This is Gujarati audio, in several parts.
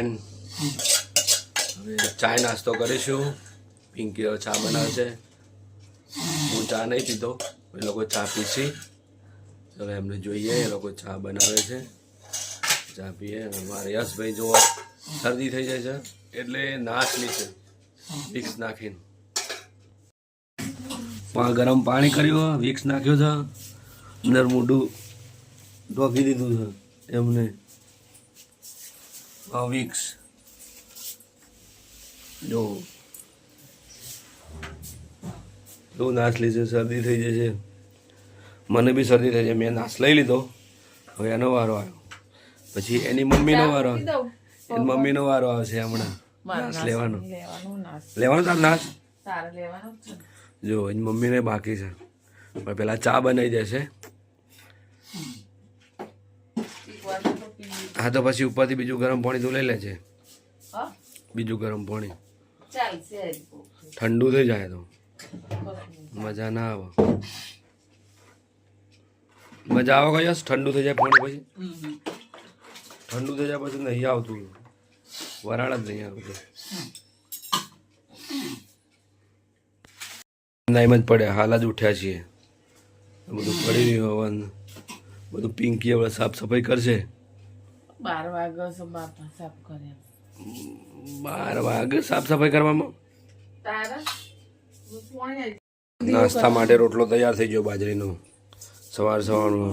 ફ્રેન્ડ, હવે ચાય નાસ્તો કરીશું. પિંકી ચા બનાવે છે. હું ચા નહીં પીતો, એ લોકો ચા પીશી. હવે એમને જોઈએ, એ લોકો ચા બનાવે છે. ચા પીએ. મારે યશભાઈ જો શરદી થઈ જાય છે એટલે નાસલી છે વિક્સ નાખીને. ગરમ પાણી કર્યું, વિક્સ નાખ્યો છે, અંદર મોઢું ઢોકી દીધું છે એમને. વિક્સ જો એવું નાસલી છે, શરદી થઈ જાય છે. મને બી શરદી થઈ જાય. મેં નાશ લઈ લીધો, હવે એનો વારો આવ્યો. પછી એની મમ્મીનો વારો આવે, એની મમ્મીનો વારો આવશે હમણાં નાશ લેવાનો. લેવાનો તાર નાશ જો એની મમ્મીને બાકી છે, પણ પેલા ચા બનાવી દેશે. હા તો પછી ઉપરથી બીજું ગરમ પાણી તો લઈ લેજે. બીજું ગરમ પાણી ઠંડુ થઈ જાય તો મજા ના આવે. મજા આવે કઈ ઠંડુ થઈ જાય પાણી, પછી ઠંડુ થઈ જાય પછી નહીં આવતું, વરાળ જ નહીં આવતું. નાઈમ જ પડે, હાલ જ ઉઠ્યા છીએ. બધું પડી રહ્યું હવન, બધું પિંકી હવે સાફ સફાઈ કરશે. 12 વાગે સાફ કરે. 12 વાગે સાફ સફાઈ કરવામાં. નાસ્તા માટે રોટલો તૈયાર થઈ ગયો બાજરીનો. સવારનો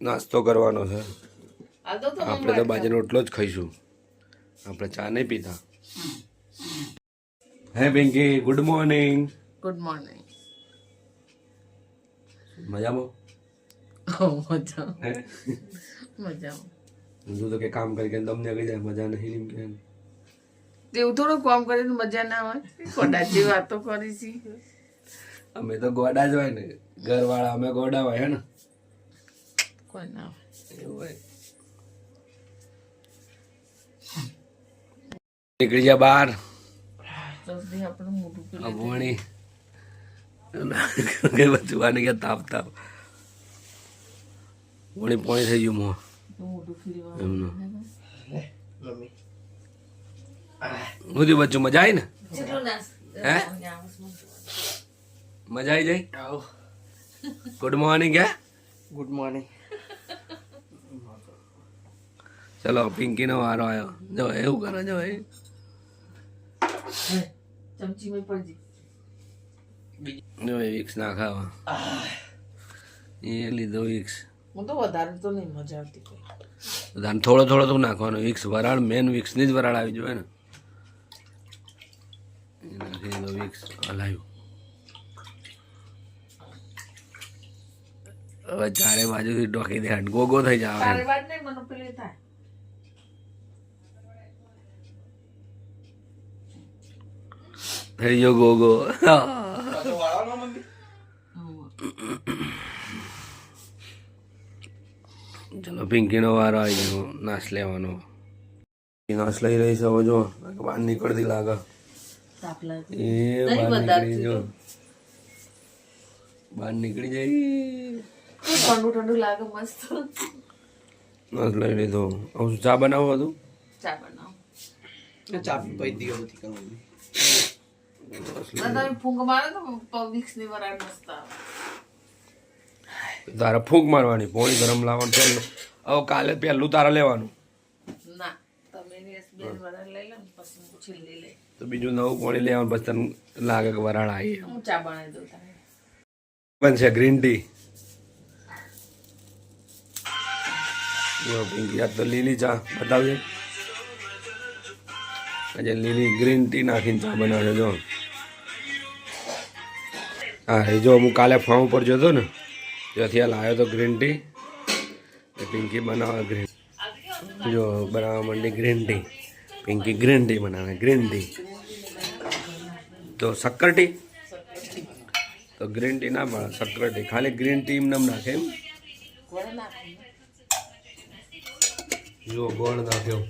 નાસ્તો કરવાનો છે. આપણે તો બાજરીનો રોટલો જ ખાઈશું, આપણે ચા નહીં પીતા. હે Pinky, good morning. Good morning. મજામાં? મજામાં. તું તો કે કામ કરી કે તમને કહી જાય મજા નહીં કે તેવું થોડું કામ કરીને મજા ના હોય. કોડાચી વાતો કરી છે. અમે તો ગોડા જ હોય ને, ઘરવાળા અમે ગોડા હોય હે ને. કોઈ ના એવું હોય. નીકળી ગયા બહાર. આપણું મોટું ભણી બચવાની ગયા તાપ પોણી થઈ ગયું મોં એમનું. હું બચ્ચું મજા આવી ને? હે મજા આવી જાય? Good morning. હે ગુડ મોર્નિંગ. ચલો પિંકીનો વારો આવ્યો. જો એવું કરો, જો એ ચમચી માં પડજી. જો વિક્સ નાખાવા એ લીધો વિક્સ. હું તો વધારે તો નહીં, મજા આવતી કોઈ. થોડો તો નાખવાનો વિક્સ. વરાળ મેન વિક્સની જ વરાળ આવી જોઈએ ને. નાખી દીધો વિક્સ, હલાવ્યું. હવે ચારે બાજુથી ઢોકી દે, ગોગો થઈ જાય. તારે વાત નહીં, મને પેલી થાય. થઈ ગયો ગોગો. ચલો પિંકીનો વારો આવી ગયો નાશ લેવાનો. નાશ લઈ રહી છે. હવે જો બહાર નીકળતી લાગે. એ બહાર નીકળી જો, બહાર નીકળી જાય. ઠંડુ લાગે મસ્ત. નાશ લઈ લીધો. હવે ચા બનાવવું હતું. ચા બનાવો. ચા પી દીધી હતી કરવાની. તમે ફૂંક મારો તો વિક્સ ની વરાળ મસ્ત આવે. તારે ફૂંક મારવાની, પોણી ગરમ લાવવાનું પહેલું. હવે કાલે પહેલું તારે લેવાનું. ના, તમે વરાળ લઈ લો ને પછી હું છીલી લઈ. તો બીજું નવું પોણી લેવાનું, પછી તને લાગે કે વરાળ આવી. હું ચા બનાવી દઉં તારે. બનશે ગ્રીન ટી. પિંકી આ તો લીલી ચા બતાવજે. આજે લીલી ગ્રીન ટી નાખીને ચા બનાવે જો. હા એ જો હું કાલે ફોર્મ ઉપર જતો ને ત્યાંથી આ લાવ્યો તો ગ્રીન ટી. એ પિંકી બનાવે ગ્રીન. જો બનાવવા માંડી green tea. Pinky green tea બનાવે. ગ્રીન ટી તો શક્કર ટી, તો ગ્રીન ટી ના મળે, શક્કર ટી. ખાલી ગ્રીન ટી એમને નાખે એમ. જો ગોળ નાખ્યો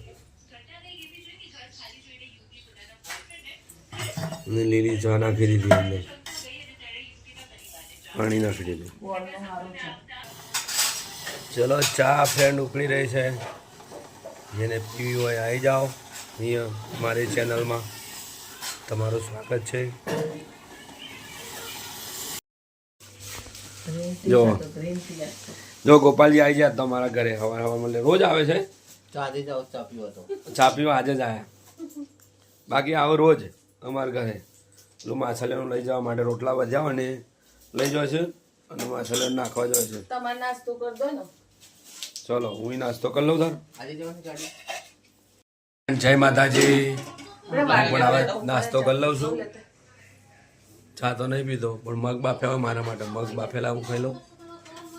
ને લીલી ચા નાખી દીધી અંદર, પાણી નાખી દીધું. ચલો ચા ફ્રેન્ડ ઉકળી રહી છે. જેને પીવી હોય આવી જાઓ અહીંયા મારી ચેનલમાં તમારું સ્વાગત છે. જો જો ગોપાલજી આવી જાય તમારા ઘરે હવાર હવારમાં રોજ આવે છે. ચા પીવા આજે જ આવ્યા, બાકી આવો રોજ અમારા ઘરે. પેલું માછલીનું લઈ જવા માટે રોટલા વધ્યા અને લઈ જાય છે અને માછલીને નાખવા જાય છે. તમારે નાસ્તો કરી દો ને. ચલો હું નાસ્તો કરી લઉં તાર. જય માતાજી. હું પણ હવે નાસ્તો કરી લઉં છું. ચા તો નહીં પીધો પણ મગ બાફ્યા હોય મારા માટે મગ બાફેલા હું ખાઈ લઉં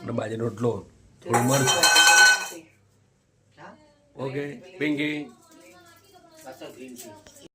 અને બાજરીનો રોટલો થોડું મરચ. ઓકે પિંકી.